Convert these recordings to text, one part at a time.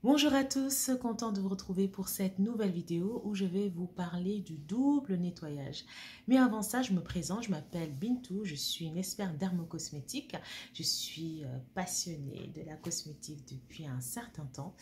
Bonjour à tous, content de vous retrouver pour cette nouvelle vidéo où je vais vous parler du double nettoyage. Mais avant ça, je me présente, je m'appelle Bintou, je suis une experte dermocosmétique. Je suis passionnée de la cosmétique depuis un certain temps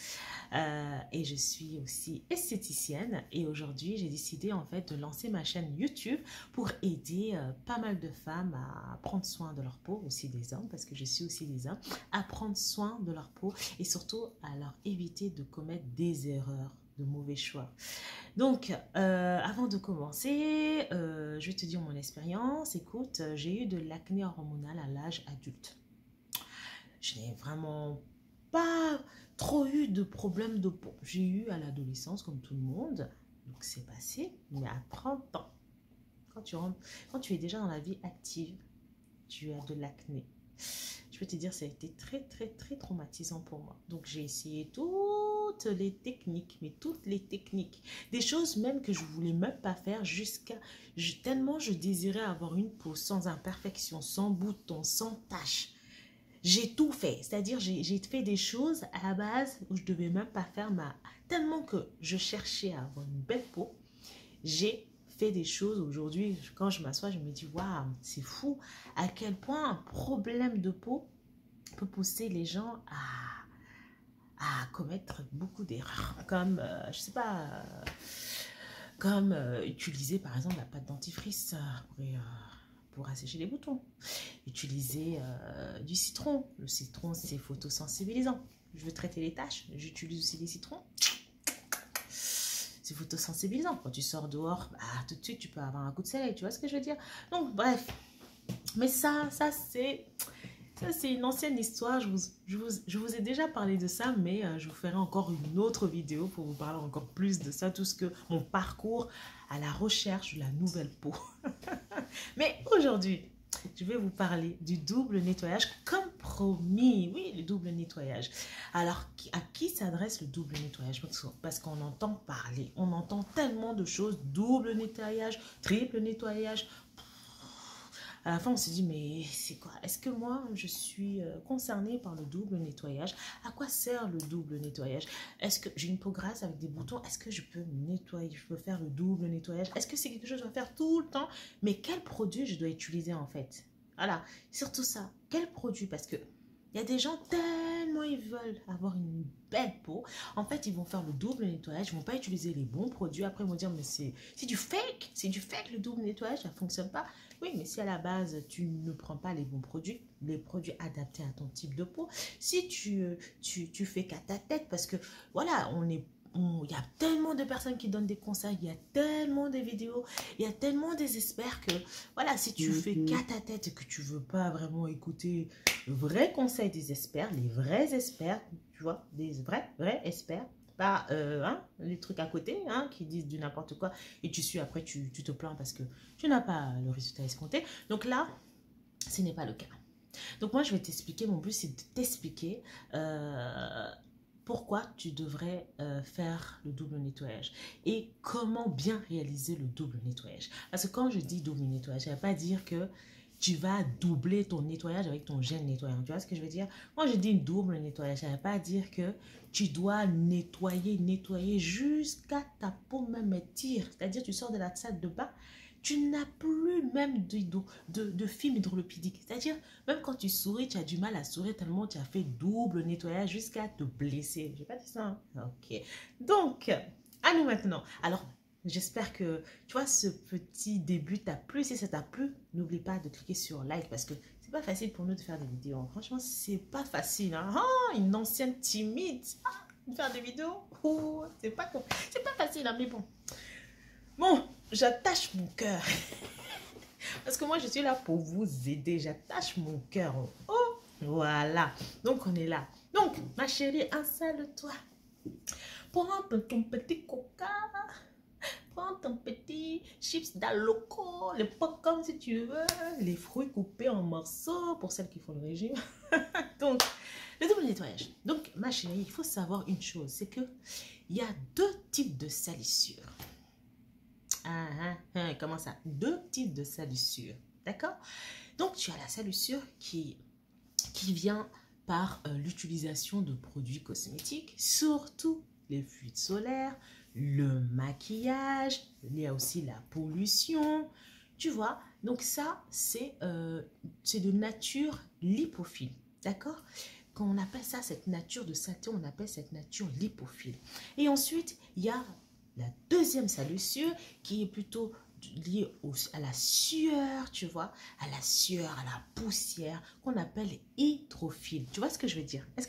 et je suis aussi esthéticienne. Et aujourd'hui, j'ai décidé en fait de lancer ma chaîne YouTube pour aider pas mal de femmes à prendre soin de leur peau, aussi des hommes, parce que je suis aussi des hommes, à prendre soin de leur peau et surtout à leur éviter de commettre des erreurs, de mauvais choix. Donc, avant de commencer, je vais te dire mon expérience. Écoute, j'ai eu de l'acné hormonal à l'âge adulte. Je n'ai vraiment pas trop eu de problèmes de peau. J'ai eu à l'adolescence, comme tout le monde. Donc, c'est passé. Mais à 30 ans, quand tu es déjà dans la vie active, tu as de l'acné. Je peux te dire, ça a été très traumatisant pour moi. Donc, j'ai essayé toutes les techniques, mais toutes les techniques. Des choses même que je voulais même pas faire tellement je désirais avoir une peau sans imperfection, sans boutons, sans taches. J'ai tout fait. C'est-à-dire, j'ai fait des choses à la base où je devais même pas faire, mais tellement que je cherchais à avoir une belle peau, j'ai fait des choses aujourd'hui. Quand je m'assois, je me dis, waouh, c'est fou à quel point un problème de peau peut pousser les gens à commettre beaucoup d'erreurs. Comme, je sais pas, comme utiliser par exemple la pâte dentifrice pour assécher les boutons. Utiliser du citron. Le citron, c'est photosensibilisant. Je veux traiter les taches, j'utilise aussi des citrons. C'est photosensibilisant. Quand tu sors dehors, bah, tout de suite, tu peux avoir un coup de soleil. Tu vois ce que je veux dire? Donc, bref. Mais ça c'est une ancienne histoire. Je vous ai déjà parlé de ça, mais je vous ferai encore une autre vidéo pour vous parler encore plus de ça. Tout ce que mon parcours à la recherche de la nouvelle peau. Mais aujourd'hui, je vais vous parler du double nettoyage comme promis. Oui, le double nettoyage. Alors, à qui s'adresse le double nettoyage? Parce qu'on entend parler, on entend tellement de choses. Double nettoyage, triple nettoyage. À la fin, on se dit, mais c'est quoi? Est-ce que moi, je suis concernée par le double nettoyage? À quoi sert le double nettoyage? Est-ce que j'ai une peau grasse avec des boutons? Est-ce que je peux nettoyer? Je peux faire le double nettoyage? Est-ce que c'est quelque chose que je dois faire tout le temps? Mais quel produit je dois utiliser en fait? Voilà, surtout ça. Quel produit? Parce que il y a des gens tellement ils veulent avoir une belle peau. En fait, ils vont faire le double nettoyage. Ils ne vont pas utiliser les bons produits. Après, ils vont dire, mais c'est du fake. C'est du fake le double nettoyage. Ça ne fonctionne pas. Oui, mais si à la base, tu ne prends pas les bons produits, les produits adaptés à ton type de peau, si tu fais qu'à ta tête, parce que voilà, il y a tellement de personnes qui donnent des conseils, il y a tellement de vidéos, il y a tellement des experts que, voilà, si tu fais qu'à ta tête et que tu ne veux pas vraiment écouter le vrai conseil des experts, les vrais experts, tu vois, des vrais experts, pas les trucs à côté qui disent du n'importe quoi et tu suis après tu te plains parce que tu n'as pas le résultat escompté. Donc là, ce n'est pas le cas. Donc moi, je vais t'expliquer, mon but c'est de t'expliquer pourquoi tu devrais faire le double nettoyage et comment bien réaliser le double nettoyage. Parce que quand je dis double nettoyage, ça ne veut pas dire que tu vas doubler ton nettoyage avec ton gel nettoyant. Tu vois ce que je veux dire? Quand je dis double nettoyage, ça ne veut pas dire que tu dois nettoyer jusqu'à ta peau même tire. C'est-à-dire, tu sors de la salle de bain, tu n'as plus même de film hydroalcoolique. C'est-à-dire, même quand tu souris, tu as du mal à sourire tellement tu as fait double nettoyage jusqu'à te blesser. Je n'ai pas dit ça. Ok. Donc, à nous maintenant. Alors, j'espère que, tu vois, ce petit début t'a plu. Si ça t'a plu, n'oublie pas de cliquer sur like parce que c'est pas facile pour nous de faire des vidéos. Franchement, c'est pas facile. Une ancienne timide. Faire des vidéos, c'est pas facile, mais bon. Bon, j'attache mon cœur. Parce que moi, je suis là pour vous aider. J'attache mon cœur. Oh, voilà. Donc, on est là. Donc, ma chérie, installe-toi. Prends ton petit coca. Prends ton petit chips d'aloco, les popcorn si tu veux, les fruits coupés en morceaux pour celles qui font le régime. Donc, le double nettoyage. Donc, ma chérie, il faut savoir une chose, c'est que il y a deux types de salissures. Comment ça? Deux types de salissures, d'accord? Donc, tu as la salissure qui vient par l'utilisation de produits cosmétiques, surtout les fluides solaires, le maquillage, il y a aussi la pollution, tu vois. Donc ça, c'est de nature lipophile, d'accord? Quand on appelle ça, cette nature de saleté, on appelle cette nature lipophile. Et ensuite, il y a la deuxième salissure qui est plutôt liée à la sueur, tu vois, à la sueur, à la poussière, qu'on appelle hydrophile. Tu vois ce que je veux dire? Est-ce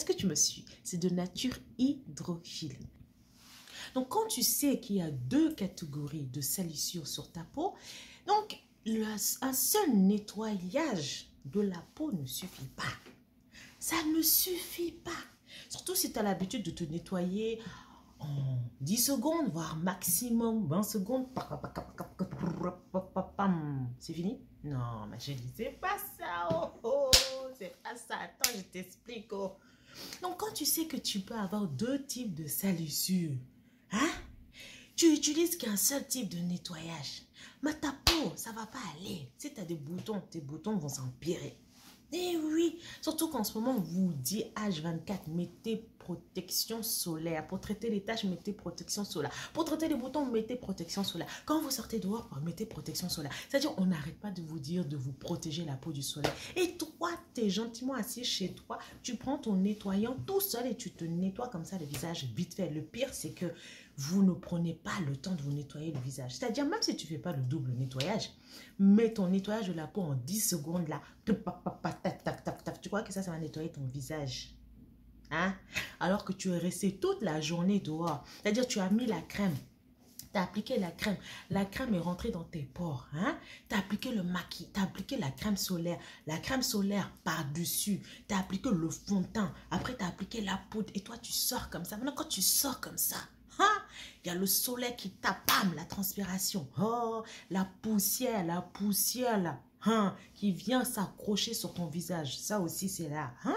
que tu me suis? C'est de nature hydrophile. Donc, quand tu sais qu'il y a deux catégories de salissures sur ta peau, donc un seul nettoyage de la peau ne suffit pas. Ça ne suffit pas. Surtout si tu as l'habitude de te nettoyer en 10 secondes, voire maximum 20 secondes. C'est fini? Non, ma chérie, c'est pas ça. Oh, oh, c'est pas ça. Attends, je t'explique. Oh. Donc, quand tu sais que tu peux avoir deux types de salissures, hein? Tu utilises qu'un seul type de nettoyage. Mais ta peau, ça va pas aller. Si tu as des boutons, tes boutons vont s'empirer. Eh oui, surtout qu'en ce moment, on vous dit H24, mettez protection solaire. Pour traiter les taches, mettez protection solaire. Pour traiter les boutons, mettez protection solaire. Quand vous sortez dehors, mettez protection solaire. C'est-à-dire, on n'arrête pas de vous dire de vous protéger la peau du soleil. Et toi, tu es gentiment assis chez toi, tu prends ton nettoyant tout seul et tu te nettoies comme ça le visage vite fait. Le pire, c'est que vous ne prenez pas le temps de vous nettoyer le visage. C'est-à-dire, même si tu ne fais pas le double nettoyage, mets ton nettoyage de la peau en 10 secondes là. Tu crois que ça va nettoyer ton visage? Hein? Alors que tu es resté toute la journée dehors. C'est-à-dire, tu as mis la crème. Tu as appliqué la crème. La crème est rentrée dans tes pores. Hein? Tu as appliqué le maquillage. Tu as appliqué la crème solaire. La crème solaire par-dessus. Tu as appliqué le fond de teint. Après, tu as appliqué la poudre. Et toi, tu sors comme ça. Maintenant, quand tu sors comme ça, hein? Il y a le soleil qui tape, la transpiration. Oh, la poussière là, hein, qui vient s'accrocher sur ton visage. Ça aussi, c'est là. Hein?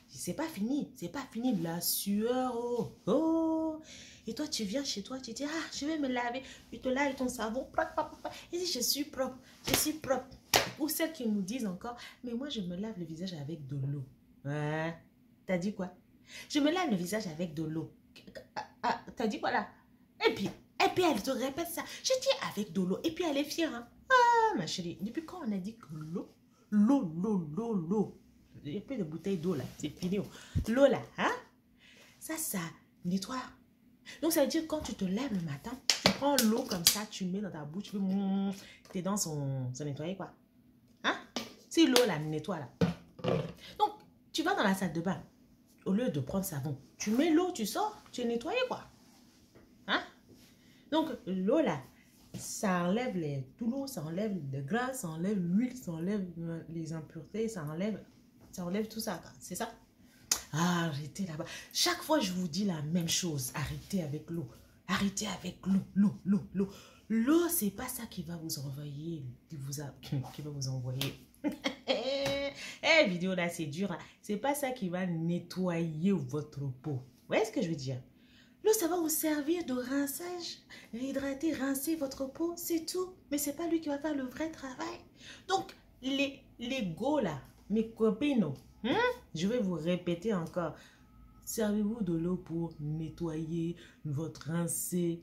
C'est pas fini. C'est pas fini. La sueur. Oh, oh. Et toi, tu viens chez toi, tu dis, ah, je vais me laver. Tu te laves ton savon. Et dis, je suis propre. Je suis propre. Ou celles qui nous disent encore, mais moi, je me lave le visage avec de l'eau. Ouais. T'as dit quoi? Je me lave le visage avec de l'eau. Ah, t'as dit quoi là? Et puis elle te répète ça. Je dis avec de l'eau. Et puis elle est fière. Hein? Ah, ma chérie, depuis quand on a dit que l'eau? Il n'y a plus de bouteille d'eau là. C'est fini. L'eau là, hein? Ça nettoie. Donc ça veut dire quand tu te lèves le matin, tu prends l'eau comme ça, tu mets dans ta bouche, tes dents sont nettoyées quoi. Hein? Si l'eau là nettoie là. Donc tu vas dans la salle de bain. Au lieu de prendre savon, tu mets l'eau, tu sors, tu es nettoyé quoi. Hein? Donc l'eau là, ça enlève tout l'eau, ça enlève le gras, ça enlève l'huile, ça enlève les impuretés, ça enlève tout ça. C'est ça? Ah, arrêtez là-bas. Chaque fois, je vous dis la même chose. Arrêtez avec l'eau. Arrêtez avec l'eau. L'eau, c'est pas ça qui va vous envoyer. Qui va vous envoyer. Vidéo là, c'est dur. Hein. C'est pas ça qui va nettoyer votre peau. Vous voyez ce que je veux dire? L'eau, ça va vous servir de rinçage. Réhydrater, rincer votre peau, c'est tout. Mais c'est pas lui qui va faire le vrai travail. Donc, les go là, mes copines, je vais vous répéter encore. Servez-vous de l'eau pour nettoyer votre rincer.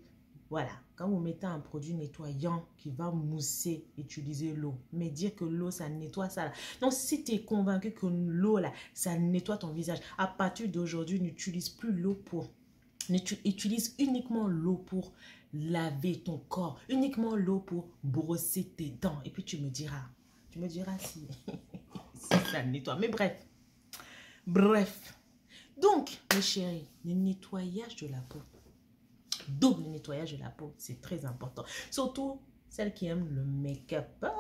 Voilà. Quand vous mettez un produit nettoyant qui va mousser, utilisez l'eau. Mais dire que l'eau, ça nettoie ça. Là. Donc, si tu es convaincu que l'eau, là, ça nettoie ton visage, à partir d'aujourd'hui, n'utilise plus l'eau pour... Utilise uniquement l'eau pour laver ton corps. Uniquement l'eau pour brosser tes dents. Et puis, tu me diras si, si ça nettoie. Mais bref. Donc, mes chéris, le nettoyage de la peau, double nettoyage de la peau, c'est très important. Surtout celles qui aiment le make-up. Ah,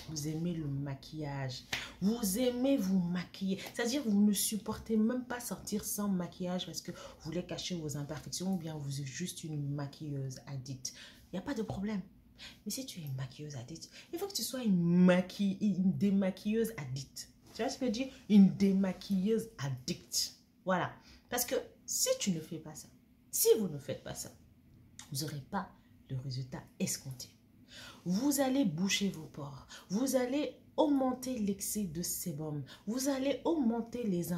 vous aimez le maquillage. Vous aimez vous maquiller. C'est-à-dire vous ne supportez même pas sortir sans maquillage parce que vous voulez cacher vos imperfections ou bien vous êtes juste une maquilleuse addict. Il n'y a pas de problème. Mais si tu es une maquilleuse addict, il faut que tu sois une démaquilleuse addict. Tu vois ce que je veux dire? Une démaquilleuse addict. Voilà. Parce que si tu ne fais pas ça, si vous ne faites pas ça, vous n'aurez pas le résultat escompté. Vous allez boucher vos pores. Vous allez augmenter l'excès de sébum. Vous allez augmenter les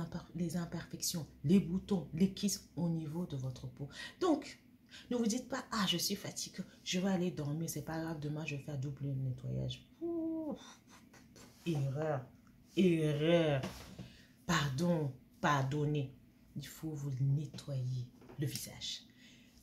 imperfections, les boutons, les kisses au niveau de votre peau. Donc, ne vous dites pas, ah, je suis fatiguée, je vais aller dormir, c'est pas grave, demain je vais faire double nettoyage. Ouh, erreur, erreur. Pardon, pardonnez. Il faut vous nettoyer le visage.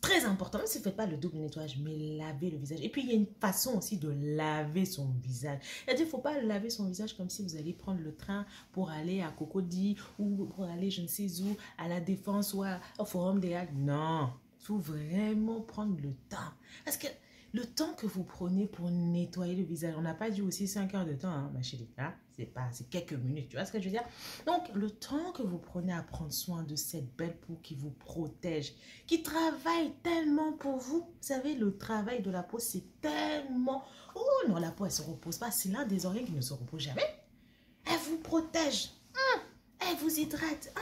Très important, même si vous ne faites pas le double nettoyage, mais lavez le visage. Et puis, il y a une façon aussi de laver son visage. C'est-à-dire, il ne faut pas laver son visage comme si vous alliez prendre le train pour aller à Cocody ou pour aller je ne sais où, à la Défense ou au Forum des Halles. Non, il faut vraiment prendre le temps. Parce que le temps que vous prenez pour nettoyer le visage, on n'a pas dit aussi 5 heures de temps, hein, ma chérie. Hein? C'est quelques minutes, tu vois ce que je veux dire? Donc, le temps que vous prenez à prendre soin de cette belle peau qui vous protège, qui travaille tellement pour vous. Vous savez, le travail de la peau, c'est tellement... Oh non, la peau, elle ne se repose pas. C'est l'un des organes qui ne se repose jamais. Elle vous protège. Elle vous hydrate.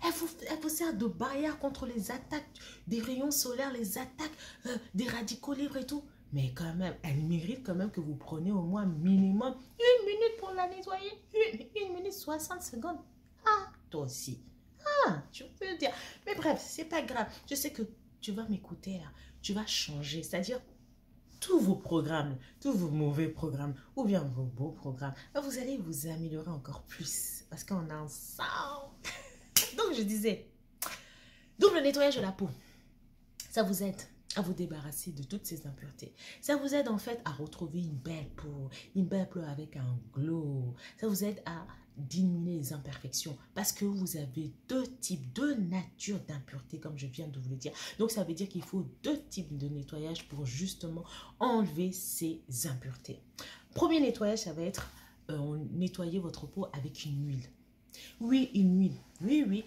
Elle vous sert de barrière contre les attaques des rayons solaires, les attaques des radicaux libres et tout. Mais quand même, elle mérite quand même que vous preniez au moins minimum 1 minute pour la nettoyer. 1 minute 60 secondes. Ah, toi aussi. Ah, je peux dire. Mais bref, c'est pas grave. Je sais que tu vas m'écouter là. Tu vas changer. C'est-à-dire, tous vos programmes, tous vos mauvais programmes, ou bien vos beaux programmes, vous allez vous améliorer encore plus. Parce qu'on est ensemble. Donc, je disais, double nettoyage de la peau. Ça vous aide à vous débarrasser de toutes ces impuretés. Ça vous aide en fait à retrouver une belle peau avec un glow. Ça vous aide à diminuer les imperfections parce que vous avez 2 types, 2 natures d'impuretés comme je viens de vous le dire. Donc ça veut dire qu'il faut 2 types de nettoyage pour justement enlever ces impuretés. Premier nettoyage, ça va être nettoyer votre peau avec une huile. Oui, une huile. Oui, oui.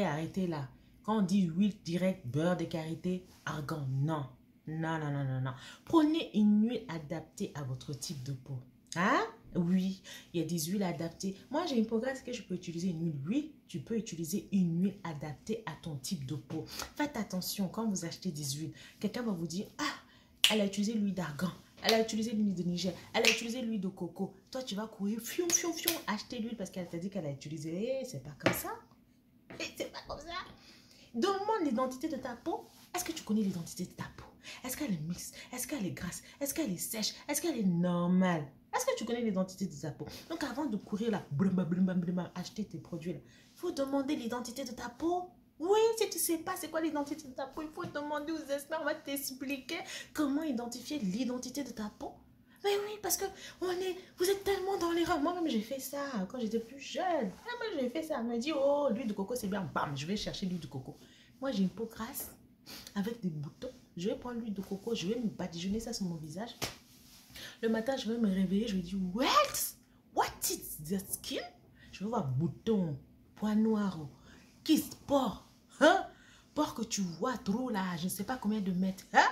Arrêtez là. Quand on dit huile directe, beurre de karité, argan, non. Non, non, non, non, non. Prenez une huile adaptée à votre type de peau. Hein? Oui, il y a des huiles adaptées. Moi, j'ai une peau grasse que je peux utiliser une huile. Oui, tu peux utiliser une huile adaptée à ton type de peau. Faites attention quand vous achetez des huiles. Quelqu'un va vous dire, ah, elle a utilisé l'huile d'argan. Elle a utilisé l'huile de Niger. Elle a utilisé l'huile de coco. Toi, tu vas courir, fion, fion, fion, acheter l'huile parce qu'elle t'a dit qu'elle a utilisé. C'est pas comme ça. C'est pas comme ça. Demande l'identité de ta peau. Est-ce que tu connais l'identité de ta peau? Est-ce qu'elle est mixte? Est-ce qu'elle est grasse? Est-ce qu'elle est sèche? Est-ce qu'elle est normale? Est-ce que tu connais l'identité de ta peau? Donc avant de courir là, acheter tes produits là, il faut demander l'identité de ta peau. Oui, si tu ne sais pas c'est quoi l'identité de ta peau, il faut demander aux experts, on va t'expliquer comment identifier l'identité de ta peau. Mais oui, parce que vous êtes tellement dans l'erreur. Moi-même, j'ai fait ça quand j'étais plus jeune. Moi, j'ai fait ça. On me dit, oh, l'huile de coco, c'est bien. Bam, je vais chercher l'huile de coco. Moi, j'ai une peau grasse avec des boutons. Je vais prendre l'huile de coco, je vais me badigeonner ça sur mon visage. Le matin, je vais me réveiller, je vais dire, what is the skin? Je vais voir boutons, points noirs, kiss, pores. Hein? Pores que tu vois trop là, je ne sais pas combien de mètres. Hein?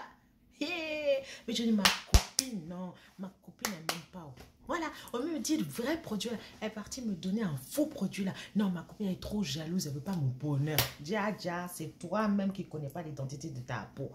Hey! Mais je dis, ma copine, non, ma copine, elle n'aime pas. Voilà, au mieux me dire le vrai produit, elle est partie me donner un faux produit là. Non, ma copine elle est trop jalouse, elle ne veut pas mon bonheur. Dia, c'est toi-même qui ne connais pas l'identité de ta peau.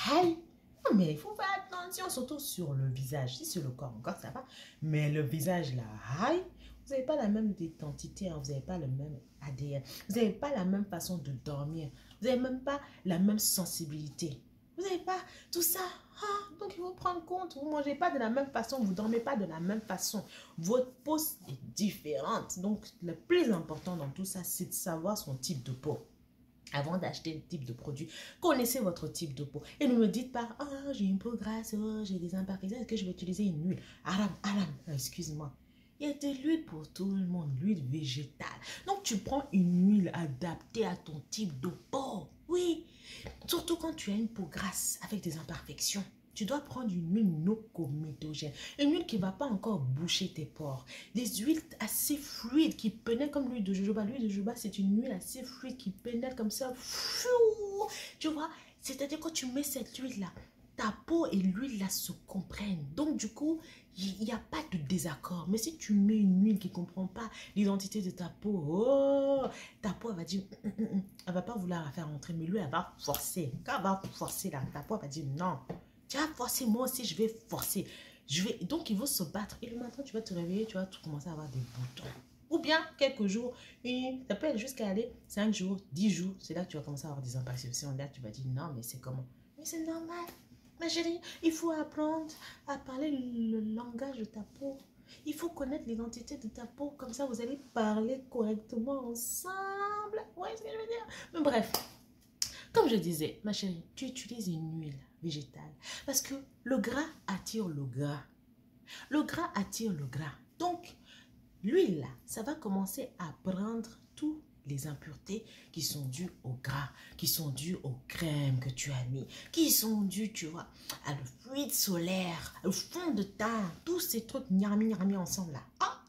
Hey! Non, mais il faut faire attention, surtout sur le visage. Si sur le corps encore, ça va. Mais le visage là, hey! Vous n'avez pas la même identité, hein, vous n'avez pas le même ADN. Vous n'avez pas la même façon de dormir. Vous n'avez même pas la même sensibilité. Vous n'avez pas tout ça. Ah, donc, il faut prendre compte. Vous ne mangez pas de la même façon. Vous ne dormez pas de la même façon. Votre peau est différente. Donc, le plus important dans tout ça, c'est de savoir son type de peau. Avant d'acheter le type de produit, connaissez votre type de peau. Et ne me dites pas, oh, j'ai une peau grasse, oh, j'ai des imperfections, est-ce que je vais utiliser une huile? Excuse-moi. Il y a de l'huile pour tout le monde, l'huile végétale. Donc, tu prends une huile adaptée à ton type de peau. Oui. Surtout quand tu as une peau grasse avec des imperfections. Tu dois prendre une huile non-comédogène. Une huile qui ne va pas encore boucher tes pores. Des huiles assez fluides qui pénètrent comme l'huile de jojoba. L'huile de jojoba, c'est une huile assez fluide qui pénètre comme ça. Tu vois, c'est-à-dire quand tu mets cette huile-là, ta peau et l'huile là se comprennent. Donc du coup, il n'y a pas de désaccord. Mais si tu mets une huile qui ne comprend pas l'identité de ta peau, oh, ta peau elle va dire, elle va pas vouloir la faire rentrer. Mais lui, elle va forcer. Quand elle va forcer là, ta peau elle va dire non. Tu vas forcer, moi aussi je vais forcer. Donc, il faut se battre. Et le matin, tu vas te réveiller, tu vas commencer à avoir des boutons. Ou bien, quelques jours, ça peut être jusqu'à aller 5 jours, 10 jours. C'est là que tu vas commencer à avoir des imperceptions. Là, tu vas dire, non, mais c'est comment? Mais c'est normal. Ma chérie, il faut apprendre à parler le langage de ta peau. Il faut connaître l'identité de ta peau. Comme ça, vous allez parler correctement ensemble. Vous voyez ce que je veux dire? Mais bref, comme je disais, ma chérie, tu utilises une huile végétale. Parce que le gras attire le gras. Le gras attire le gras. Donc, l'huile, là, ça va commencer à prendre toutes les impuretés qui sont dues au gras, qui sont dues aux crèmes que tu as mis, qui sont dues, tu vois, à le fluide solaire, au fond de teint, tous ces trucs nyarmi ensemble là. Ah!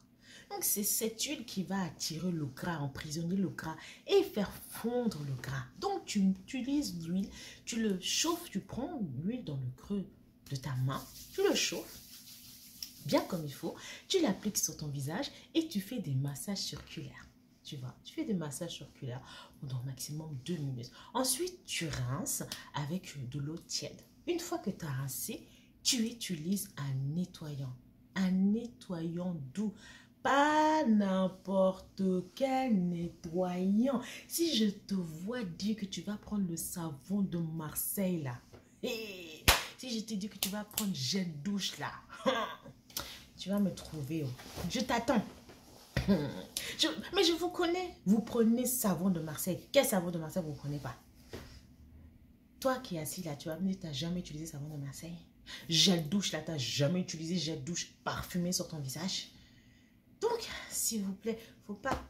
Donc, c'est cette huile qui va attirer le gras, emprisonner le gras et faire fondre le gras. Donc, tu utilises l'huile, tu le chauffes, tu prends l'huile dans le creux de ta main, tu le chauffes bien comme il faut, tu l'appliques sur ton visage et tu fais des massages circulaires. Tu vois, tu fais des massages circulaires pendant maximum 2 minutes. Ensuite, tu rinces avec de l'eau tiède. Une fois que tu as rincé, tu utilises un nettoyant doux. Pas n'importe quel nettoyant. Si je te vois dire que tu vas prendre le savon de Marseille là, et si je te dis que tu vas prendre gel douche là, tu vas me trouver. Oh. Je t'attends. Mais je vous connais. Vous prenez savon de Marseille. Quel savon de Marseille vous ne prenez pas? Toi qui es assis là, tu vas me dire que tu n'as jamais utilisé savon de Marseille. Gel douche là, tu n'as jamais utilisé gel douche parfumé sur ton visage. Donc, s'il vous plaît, il ne faut pas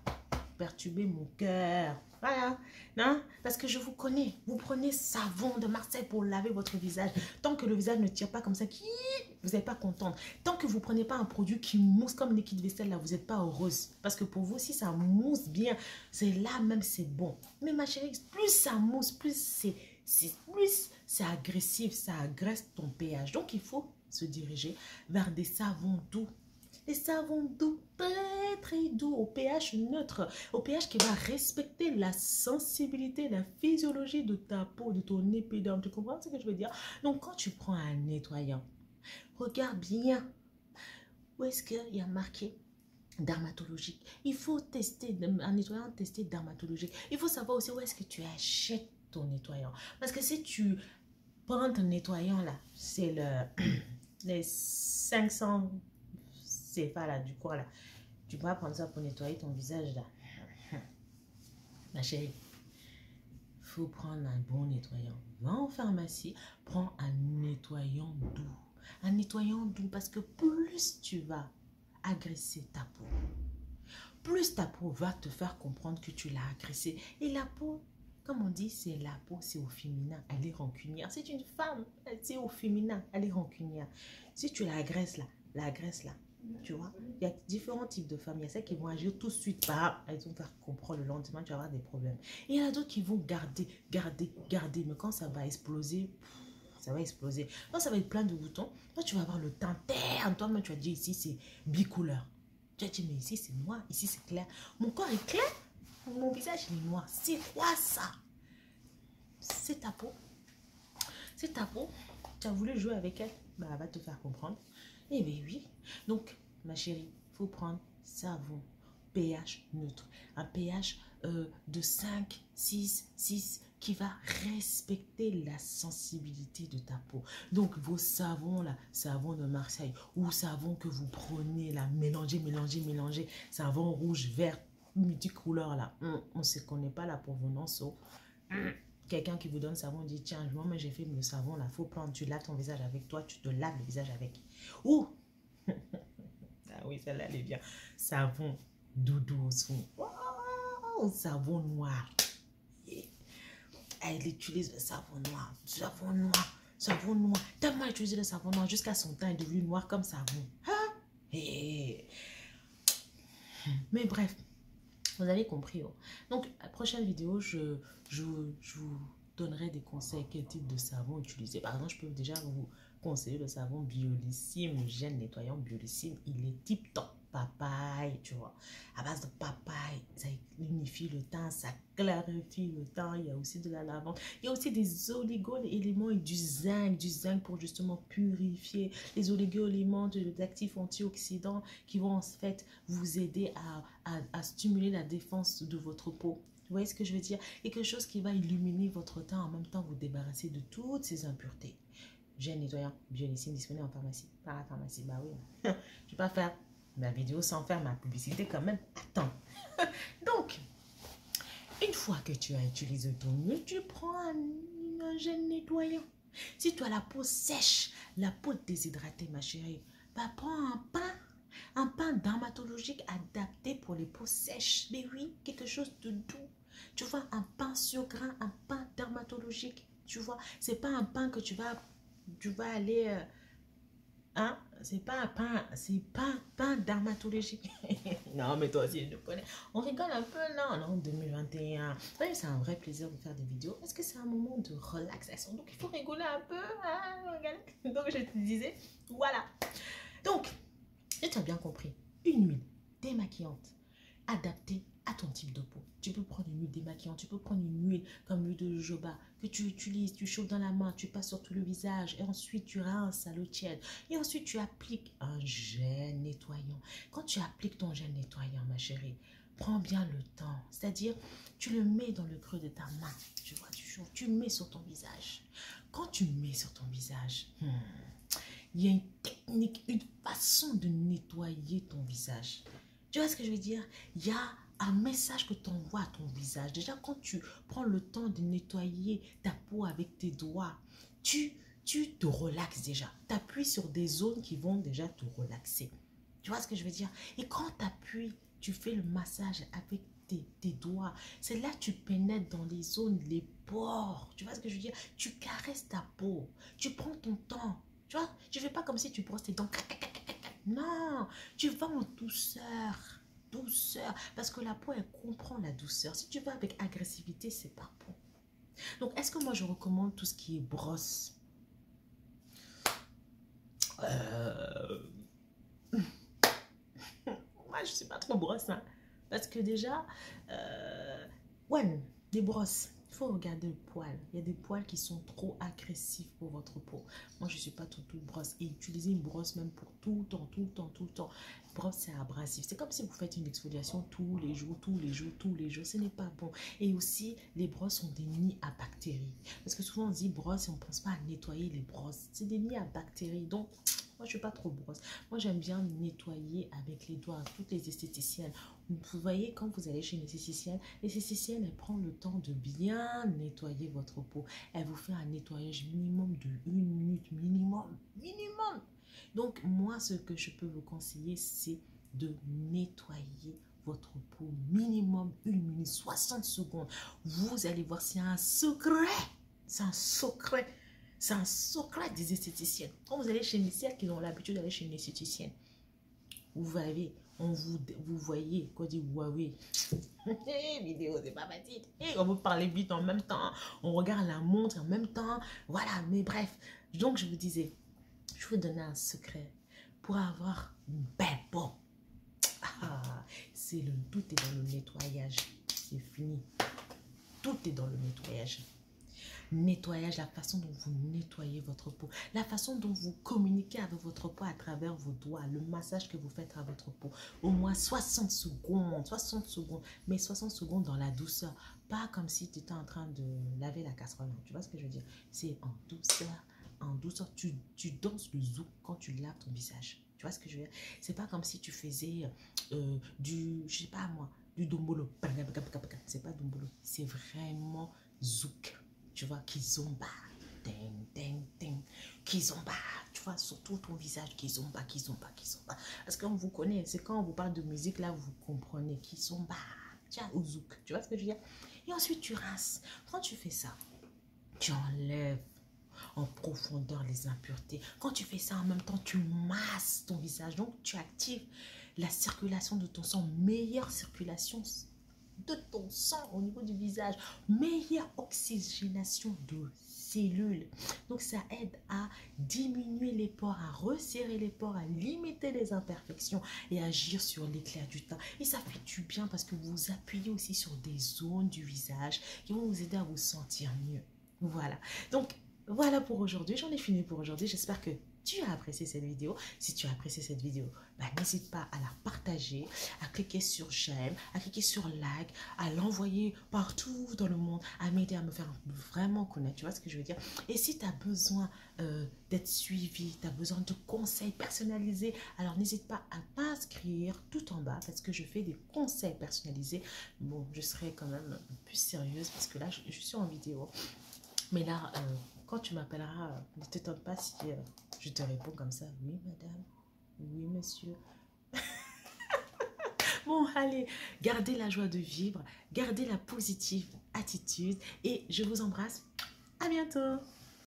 perturber mon cœur. Voilà. Non? Parce que je vous connais. Vous prenez savon de Marseille pour laver votre visage. Tant que le visage ne tire pas comme ça, vous n'êtes pas contente. Tant que vous ne prenez pas un produit qui mousse comme liquide vaisselle, là, vous n'êtes pas heureuse. Parce que pour vous, si ça mousse bien, c'est là même c'est bon. Mais ma chérie, plus ça mousse, plus c'est agressif, ça agresse ton pH. Donc, il faut se diriger vers des savons doux. Des savons doux, très doux, au pH neutre, au pH qui va respecter la sensibilité, la physiologie de ta peau, de ton épiderme. Tu comprends ce que je veux dire? Donc, quand tu prends un nettoyant, regarde bien où est-ce qu'il y a marqué dermatologique. Il faut tester, un nettoyant testé dermatologique. Il faut savoir aussi où est-ce que tu achètes ton nettoyant. Parce que si tu prends ton nettoyant là, c'est les 500 CFA là, du coin là. Tu vas prendre ça pour nettoyer ton visage là. Ma chérie, il faut prendre un bon nettoyant. Va en pharmacie, prends un nettoyant doux. Un nettoyant doux parce que plus tu vas agresser ta peau, plus ta peau va te faire comprendre que tu l'as agressée. Et la peau, comme on dit, c'est la peau, c'est au féminin, elle est rancunière. C'est une femme, c'est au féminin, elle est rancunière. Si tu l'agresses là, tu vois, il y a différents types de femmes. Il y a celles qui vont agir tout de suite, bah, elles vont faire comprendre le lendemain, tu vas avoir des problèmes. Et il y en a d'autres qui vont garder. Mais quand ça va exploser, ça va exploser. Quand ça va être plein de boutons, toi, tu vas avoir le teint terne. Toi-même, tu vas dire ici, c'est bicouleur. Tu vas dire, mais ici, c'est noir, ici, c'est clair. Mon corps est clair, mon visage, il est noir. C'est quoi ça? C'est ta peau. C'est ta peau. Tu as voulu jouer avec elle, bah, elle va te faire comprendre. Eh bien oui. Donc, ma chérie, il faut prendre savon pH neutre. Un pH de 5, 6 qui va respecter la sensibilité de ta peau. Donc, vos savons là, savon de Marseille ou savon que vous prenez là, mélangez. Savon rouge, vert, multicouleur là. On ne se connaît pas la provenance. Quelqu'un qui vous donne savon dit, tiens, moi, j'ai fait le savon là, faut prendre, tu laves ton visage avec toi, tu te laves le visage avec. Ou, ah oui, celle-là, elle est bien. Savon doudou aussi. Wow, savon noir. Elle utilise le savon noir. Savon noir. Tellement utilisé le savon noir jusqu'à son teint est devenu noir comme savon. Hein? Mais bref, vous avez compris. Oh. Donc, la prochaine vidéo, je vous donnerai des conseils, quel type de savon utiliser. Par exemple, je peux déjà vous conseiller le savon Biolissime, le gel nettoyant Biolissime. Il est tip top. papaye, tu vois. À base de papaye, ça unifie le teint, ça clarifie le teint. Il y a aussi de la lavande. Il y a aussi des oligo-éléments et du zinc pour justement purifier. Les oligo-éléments d'actifs antioxydants qui vont en fait vous aider à stimuler la défense de votre peau. Vous voyez ce que je veux dire? Et quelque chose qui va illuminer votre teint en même temps vous débarrasser de toutes ces impuretés. Gel nettoyant Bionissime disponible en pharmacie. Par la pharmacie, bah oui. Je ne vais pas faire ma vidéo sans faire ma publicité quand même. Attends. Donc, une fois que tu as utilisé ton huile, tu prends un gel nettoyant. Si tu as la peau sèche, la peau déshydratée, ma chérie, bah prends un pain dermatologique adapté pour les peaux sèches. Mais oui, quelque chose de doux. Tu vois, un pain sur grain, un pain dermatologique. Tu vois, c'est pas un pain que tu vas aller... hein? C'est pas un pain, c'est pas un pain dermatologique. Non, mais toi aussi, je le connais. On rigole un peu, non, non, 2021. Oui, c'est un vrai plaisir de faire des vidéos parce que c'est un moment de relaxation. Donc, il faut rigoler un peu. Hein, regarde. Donc, je te disais, voilà. Donc, tu as bien compris. Une huile démaquillante adaptée à ton type de peau. Tu peux prendre une huile démaquillante, tu peux prendre une huile comme l'huile de jojoba que tu utilises, tu chauffes dans la main, tu passes sur tout le visage et ensuite tu rinces à l'eau tiède. Et ensuite tu appliques un gel nettoyant. Quand tu appliques ton gel nettoyant, ma chérie, prends bien le temps. C'est-à-dire, tu le mets dans le creux de ta main. Tu vois, tu chauffes, tu mets sur ton visage. Quand tu mets sur ton visage, il y a une technique, une façon de nettoyer ton visage. Tu vois ce que je veux dire? Il y a un message que tu envoies à ton visage. Déjà, quand tu prends le temps de nettoyer ta peau avec tes doigts, tu te relaxes déjà. Tu appuies sur des zones qui vont déjà te relaxer. Tu vois ce que je veux dire? Et quand tu appuies, tu fais le massage avec tes doigts. C'est là que tu pénètres dans les zones, les pores. Tu vois ce que je veux dire? Tu caresses ta peau. Tu prends ton temps. Tu vois? Tu ne fais pas comme si tu brosses tes dents. Non, tu vas en douceur. Douceur. Parce que la peau, elle comprend la douceur. Si tu vas avec agressivité, c'est pas bon. Donc, est-ce que moi, je recommande tout ce qui est brosse? Moi, je ne suis pas trop brosse. Hein. Parce que déjà, ouais, des brosses. Il faut regarder le poil. Il y a des poils qui sont trop agressifs pour votre peau. Moi, je ne suis pas tout brosse. Et utiliser une brosse même pour tout le temps, tout le temps, tout le temps. Brosse, c'est abrasif. C'est comme si vous faites une exfoliation tous les jours, tous les jours, tous les jours. Ce n'est pas bon. Et aussi, les brosses sont des nids à bactéries. Parce que souvent, on dit brosse et on ne pense pas à nettoyer les brosses. C'est des nids à bactéries. Donc, moi, je ne suis pas trop brosse. Moi, j'aime bien nettoyer avec les doigts. Toutes les esthéticiennes. Vous voyez, quand vous allez chez une esthéticienne, l'esthéticienne, elle prend le temps de bien nettoyer votre peau. Elle vous fait un nettoyage minimum de 1 minute. Minimum. Minimum. Donc, moi, ce que je peux vous conseiller, c'est de nettoyer votre peau minimum 1 minute, 60 secondes. Vous allez voir, c'est un secret. C'est un secret. C'est un secret des esthéticiennes. Quand vous allez chez une esthéticienne qui ont l'habitude d'aller chez une esthéticienne, vous voyez, vous voyez, quand on dit Huawei, vidéo, c'est pas facile. Et on veut parler vite en même temps, on regarde la montre en même temps, voilà, mais bref. Donc, je vous disais, je vais vous donner un secret pour avoir une belle peau. Ah, tout est dans le nettoyage. C'est fini. Tout est dans le nettoyage. Nettoyage, la façon dont vous nettoyez votre peau, la façon dont vous communiquez avec votre peau à travers vos doigts, le massage que vous faites à votre peau. Au moins 60 secondes, mais 60 secondes dans la douceur. Pas comme si tu étais en train de laver la casserole. Tu vois ce que je veux dire? C'est en douceur, en douceur. Tu danses le zouk quand tu laves ton visage. Tu vois ce que je veux dire? C'est pas comme si tu faisais je sais pas moi, du dombolo. C'est pas dombolo, c'est vraiment zouk. Tu vois, kizomba, ding, ding, ding, kizomba, tu vois, surtout ton visage, kizomba, kizomba, kizomba. Parce qu'on vous connaît, c'est quand on vous parle de musique, là, vous comprenez, kizomba, tiens, ou zouk, tu vois ce que je veux dire? Et ensuite, tu rinces. Quand tu fais ça, tu enlèves en profondeur les impuretés. Quand tu fais ça, en même temps, tu masses ton visage. Donc, tu actives la circulation de ton sang, meilleure circulation de ton sang au niveau du visage. Meilleure oxygénation de cellules. Donc, ça aide à diminuer les pores, à resserrer les pores, à limiter les imperfections et agir sur l'éclat du teint. Et ça fait du bien parce que vous appuyez aussi sur des zones du visage qui vont vous aider à vous sentir mieux. Voilà. Donc, voilà pour aujourd'hui. J'en ai fini pour aujourd'hui. J'espère que tu as apprécié cette vidéo. Si tu as apprécié cette vidéo, n'hésite pas à la partager, à cliquer sur j'aime, à cliquer sur like, à l'envoyer partout dans le monde, à m'aider à me faire vraiment connaître. Tu vois ce que je veux dire? Et si tu as besoin d'être suivi, tu as besoin de conseils personnalisés, alors n'hésite pas à t'inscrire tout en bas parce que je fais des conseils personnalisés. Bon, je serai quand même plus sérieuse parce que là, je suis en vidéo. Mais là, quand tu m'appelleras, ne t'étonne pas si je te réponds comme ça. Oui, madame. Oui, monsieur. Bon, allez, gardez la joie de vivre, gardez la positive attitude et je vous embrasse. À bientôt.